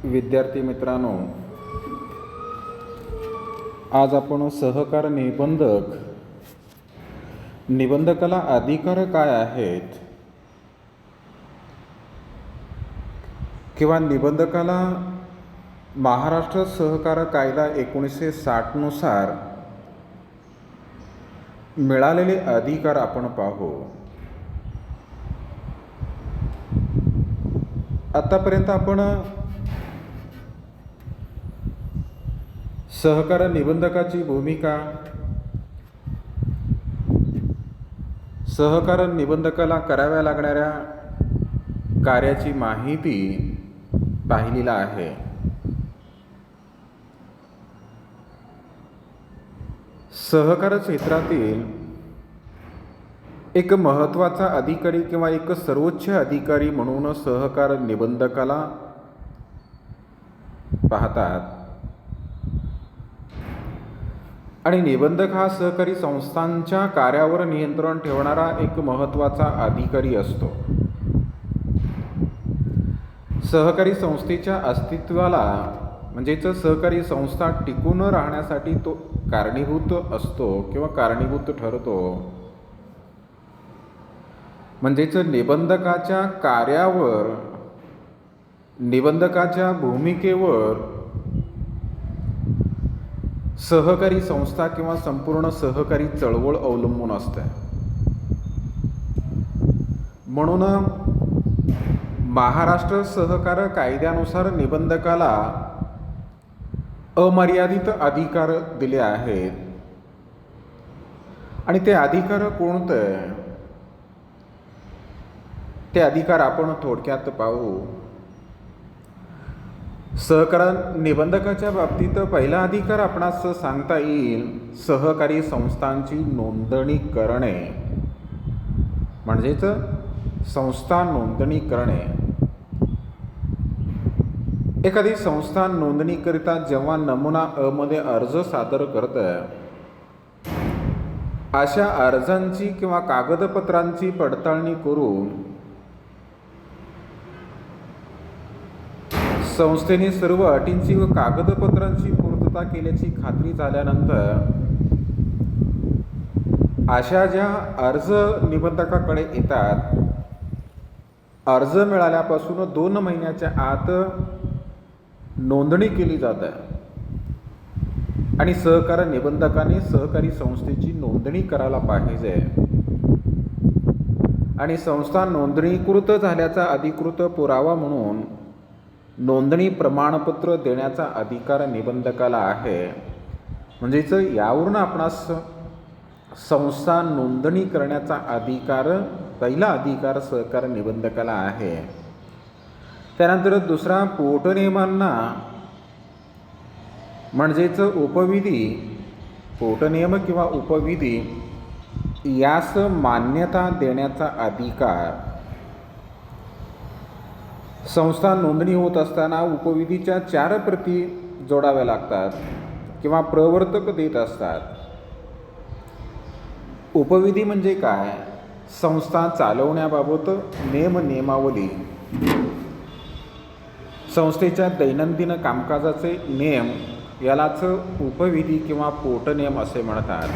विद्यार्थी मित्रांनो, आज आपण सहकार निबंधकाला अधिकार काय आहेत किंवा निबंधकाला महाराष्ट्र सहकार कायदा 1960 नुसार मिळालेले अधिकार आपण पाहू. आतापर्यंत आपण सहकार निबंधकाची भूमिका, सहकार निबंधकाला कराव्या लागणाऱ्या कार्याची माहिती पाहिलेला आहे. सहकार क्षेत्रातील एक महत्त्वाचा अधिकारी किंवा एक सर्वोच्च अधिकारी म्हणून सहकार निबंधकाला पाहतात. आणि निबंधक हा सहकारी संस्थांच्या कार्यावर नियंत्रण ठेवणारा एक महत्त्वाचा अधिकारी असतो. सहकारी संस्थेच्या अस्तित्वाला म्हणजेच सहकारी संस्था टिकून राहण्यासाठी तो कारणीभूत असतो किंवा कारणीभूत ठरतो. म्हणजेच निबंधकाच्या कार्यावर, निबंधकाच्या भूमिकेवर सहकारी संस्था किंवा संपूर्ण सहकारी चळवळ अवलंबून असते. म्हणून महाराष्ट्र सहकार कायद्यानुसार निबंधकाला अमर्यादित अधिकार दिले आहेत. आणि ते अधिकार कोणते, ते अधिकार आपण थोडक्यात पाहू. सहकार निबंधकाच्या बाबतीत पहिला अधिकार आपणास सांगता येईल सहकारी संस्थांची नोंदणी करणे, म्हणजेच संस्था नोंदणी करणे. एखादी संस्था नोंदणीकरिता जेव्हा नमुना अ मध्ये अर्ज सादर करते, अशा अर्जांची किंवा कागदपत्रांची पडताळणी करून संस्थेने सर्व अटींची व कागदपत्रांची पूर्तता केल्याची खात्री झाल्यानंतर अशा ज्या अर्ज निबंधकाकडे येतात, अर्ज मिळाल्यापासून 2 महिन्याच्या आत नोंदणी केली जाते आणि सहकार निबंधकाने सहकारी संस्थेची नोंदणी करायला पाहिजे. आणि संस्था नोंदणीकृत झाल्याचा अधिकृत पुरावा म्हणून नोंदणी प्रमाणपत्र देण्याचा अधिकार निबंधकाला आहे. म्हणजेच यावरून आपणास संस्था नोंदणी करण्याचा अधिकार, पहिला अधिकार सहकार निबंधकाला आहे. त्यानंतर दुसरा, पोटनियमांना म्हणजेच उपविधी, पोटनियम किंवा उपविधी यास मान्यता देण्याचा अधिकार. संस्था नोंदणी होत असताना उपविधीच्या 4 प्रती जोडाव्या लागतात किंवा प्रवर्तक देत असतात. उपविधी म्हणजे काय? संस्था चालवण्याबाबत नियमावली, संस्थेच्या दैनंदिन कामकाजाचे नियम यालाच उपविधी किंवा पोटनियम असे म्हणतात.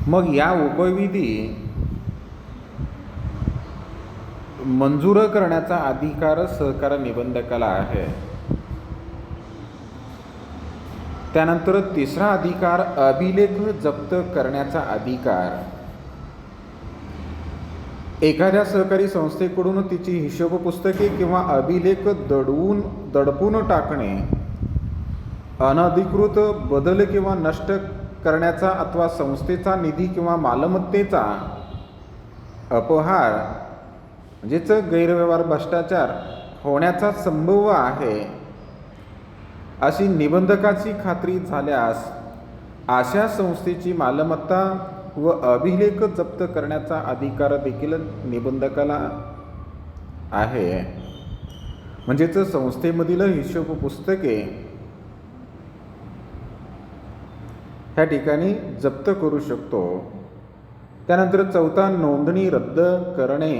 मग या उपविधी मंजूर करण्याचा अधिकार सहकार निबंधकाला आहे. त्यानंतर तिसरा अधिकार, अभिलेख जप्त करण्याचा अधिकार. एखाद्या सहकारी संस्थेकडून तिची हिशोब पुस्तके किंवा अभिलेख दडपून टाकणे, अनधिकृत बदल किंवा नष्ट करण्याचा अथवा संस्थेचा निधी किंवा मालमत्तेचा अपहार म्हणजेच गैरव्यवहार, भ्रष्टाचार होण्याचा संभव आहे अशी निबंधकाची खात्री झाल्यास अशा संस्थेची मालमत्ता व अभिलेख जप्त करण्याचा अधिकार देखील निबंधकाला आहे. म्हणजेच संस्थेमधील हिशोब पुस्तके ह्या ठिकाणी जप्त करू शकतो. त्यानंतर चौथा, नोंदणी रद्द करणे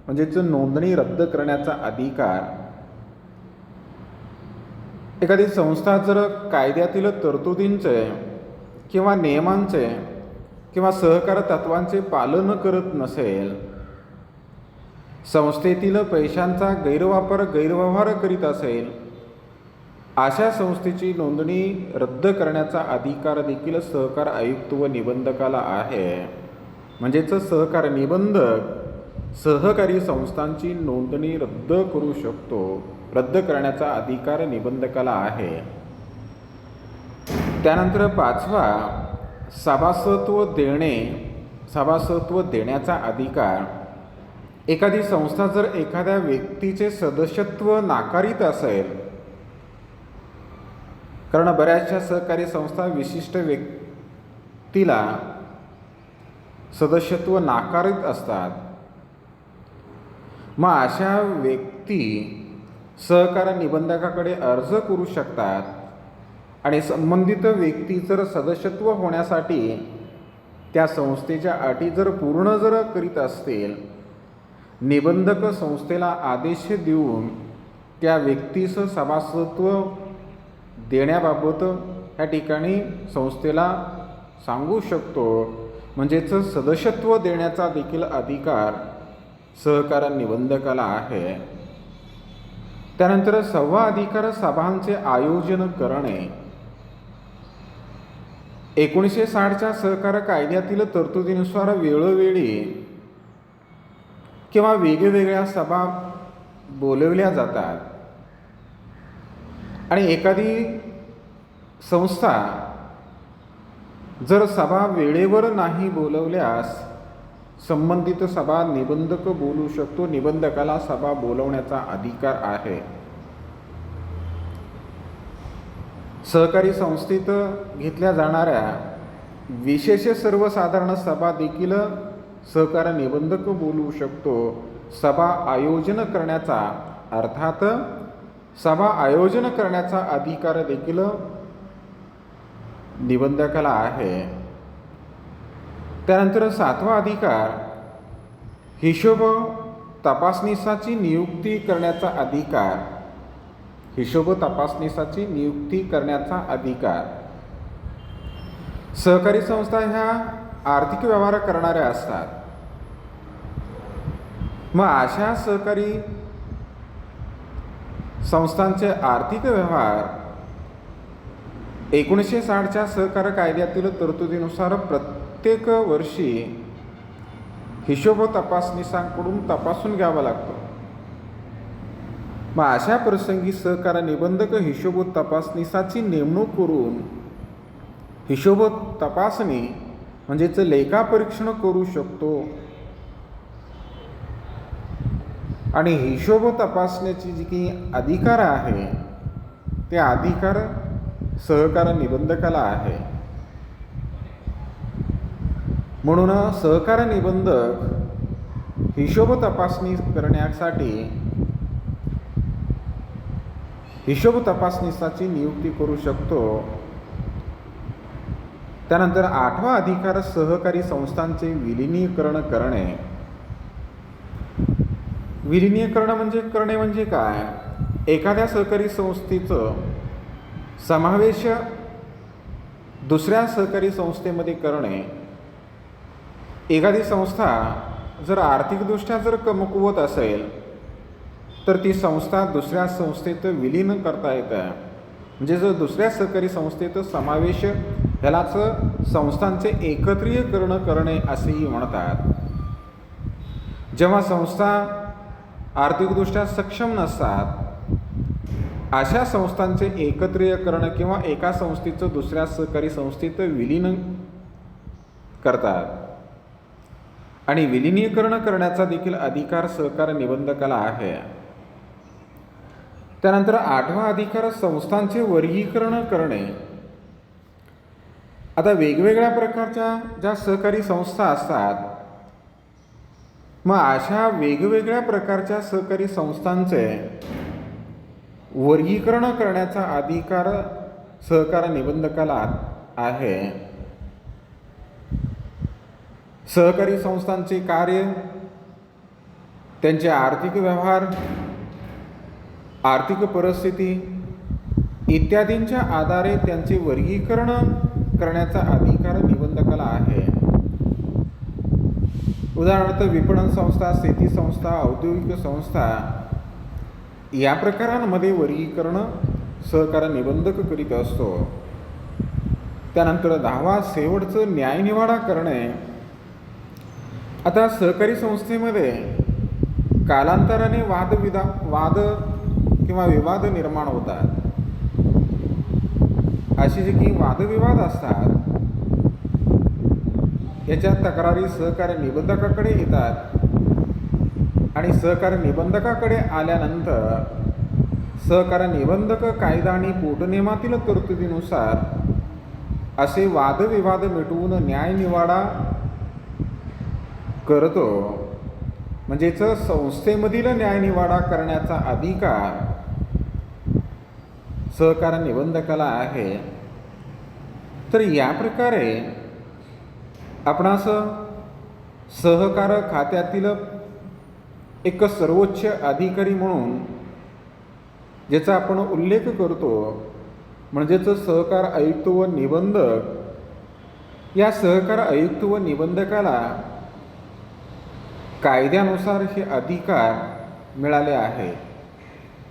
म्हणजेच नोंदणी रद्द करण्याचा अधिकार. एखादी संस्था जर कायद्यातील तरतुदींचे किंवा नियमांचे किंवा सहकार तत्वांचे पालन करत नसेल, संस्थेतील पैशांचा गैरव्यवहार करीत असेल, अशा संस्थेची नोंदणी रद्द करण्याचा अधिकार देखील सहकार आयुक्त व निबंधकाला आहे. म्हणजेच सहकार निबंधक सहकारी संस्थांची नोंदणी रद्द करू शकतो. रद्द करण्याचा अधिकार निबंधकाला आहे. त्यानंतर 5वा, सभासदत्व देण्याचा अधिकार. एखादी संस्था जर एखाद्या व्यक्तीचे सदस्यत्व नाकारीत असेल, कारण बऱ्याचशा सहकारी संस्था विशिष्ट व्यक्तीला सदस्यत्व नाकारीत असतात, मग अशा व्यक्ती सहकार निबंधकाकडे अर्ज करू शकतात आणि संबंधित व्यक्ती जर सदस्यत्व होण्यासाठी त्या संस्थेच्या अटी जर पूर्ण करीत असतील, निबंधक संस्थेला आदेश देऊन त्या व्यक्तीस सभासदत्व देण्याबाबत या ठिकाणी संस्थेला सांगू शकतो. म्हणजेच सदस्यत्व देण्याचा देखील अधिकार सहकार निबंधकाला आहे. त्यानंतर 6वा अधिकार, सभांचे आयोजन करणे. 1960च्या सहकार कायद्यातील तरतुदीनुसार वेळोवेळी किंवा वेगवेगळ्या सभा बोलवल्या जातात आणि एखादी संस्था जर सभा वेळेवर नाही बोलवल्यास संबंधित सभा निबंधक बोलू शकतो. निबंधकाला सभा बोलवण्याचा अधिकार आहे. सहकारी संस्थेत घेतल्या जाणाऱ्या विशेष सर्वसाधारण सभा देखील सहकार निबंधक बोलवू शकतो. सभा आयोजन करण्याचा, अर्थात सभा आयोजन करण्याचा अधिकार देखील निबंधकाला आहे. त्यानंतर 7वा अधिकार, हिशोब तपासनीसाची नियुक्ती करण्याचा अधिकार. हिशोब तपासनीसाची नियुक्ती करण्याचा अधिकार. सहकारी संस्था ह्या आर्थिक व्यवहार करणाऱ्या असतात. मग अशा सहकारी संस्थांचे आर्थिक व्यवहार 1960च्या सहकार कायद्यातील तरतुदीनुसार प्रत्येक वर्षी हिशोब तपासनीसांकडून तपासून घ्यावा लागतो. मग अशा प्रसंगी सहकार निबंधक हिशोब तपासनीसाची नेमणूक करून हिशोब तपासणी म्हणजेच लेखापरीक्षण करू शकतो आणि हिशोब तपासण्याची जी काही अधिकार आहे ते अधिकार सहकार निबंधकाला आहे. म्हणून सहकार निबंधक हिशोब तपासणी करण्यासाठी हिशोब तपासनीसाची नियुक्ती करू शकतो. त्यानंतर 8वा अधिकार, सहकारी संस्थांचे विलिनीकरण करणे. विलिनीकरण म्हणजे काय? एखाद्या सहकारी संस्थेचं समावेश दुसऱ्या सहकारी संस्थेमध्ये करणे. एखादी संस्था जर आर्थिकदृष्ट्या जर कमकुवत असेल तर ती संस्था दुसऱ्या संस्थेत विलीन करता येतं. म्हणजे जर दुसऱ्या सहकारी संस्थेत समावेश, ह्यालाच संस्थांचे एकत्रीकरण करणे असेही म्हणतात. जेव्हा संस्था आर्थिकदृष्ट्या सक्षम नसतात अशा संस्थांचे एकत्रीकरण किंवा एका संस्थेचं दुसऱ्या सहकारी संस्थेत विलीन करतात आणि विलिनीकरण करण्याचा देखील अधिकार सहकार निबंधकाला आहे. त्यानंतर 8वा अधिकार, संस्थांचे वर्गीकरण करणे. आता वेगवेगळ्या प्रकारच्या ज्या सहकारी संस्था असतात, मग अशा वेगवेगळ्या प्रकारच्या सहकारी संस्थांचे वर्गीकरण करण्याचा अधिकार सहकार निबंधकाला आहे. सहकारी संस्थांचे कार्य त्यांचे आर्थिक व्यवहार, आर्थिक परिस्थिती इत्यादींच्या आधारे त्यांचे वर्गीकरण करण्याचा अधिकार निबंधकाला आहे. उदाहरणार्थ विपणन संस्था, शेती संस्था, औद्योगिक संस्था या प्रकारांमध्ये वर्गीकरण सहकार निबंधक करीत असतो. त्यानंतर 10वा शेवटचं न्यायनिवाडा करणे. आता सहकारी संस्थेमध्ये कालांतराने वाद किंवा विवाद निर्माण होतात. असे जे की वादविवाद असतात याच्या तक्रारी सहकार निबंधकाकडे येतात आणि सहकार निबंधकाकडे आल्यानंतर सहकार निबंधक कायदा आणि पोटनियमातील तरतुदीनुसार असे वादविवाद मिटवून न्यायनिवाडा करतो. म्हणजेच संस्थेमधील न्यायनिवाडा करण्याचा अधिकार सहकार निबंधकाला आहे. तर या प्रकारे आपणास सहकार खात्यातील एक सर्वोच्च अधिकारी म्हणून ज्याचा आपण उल्लेख करतो म्हणजेच सहकार आयुक्त व निबंधक, या सहकार आयुक्त व निबंधकाला कायद्यानुसार हे अधिकार मिळाले आहे.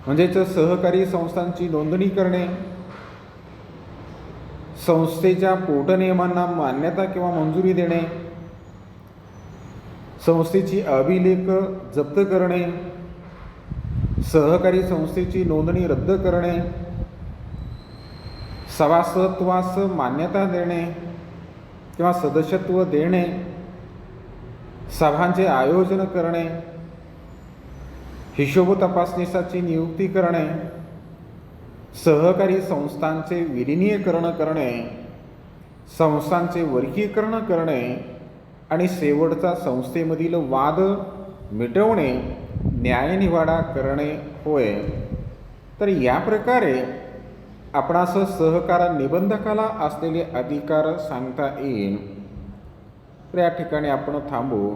म्हणजेच सहकारी संस्थांची नोंदणी करणे, संस्थेच्या पोटनियमांना मान्यता किंवा मंजुरी देणे, संस्थेची अभिलेख जप्त करणे, सहकारी संस्थेची नोंदणी रद्द करणे, सभासदत्वास मान्यता देणे किंवा सदस्यत्व देणे, सभांचे आयोजन करणे, हिशोब तपासणीसाठी नियुक्ती करणे, सहकारी संस्थांचे विलिनीकरण करणे, संस्थांचे वर्गीकरण करणे आणि शेवटचा संस्थेमधील वाद मिटवणे, न्यायनिवाडा करणे होय. तर या प्रकारे आपणास सहकार निबंधकाला असलेले अधिकार सांगता येईल. तर या ठिकाणी आपण थांबू.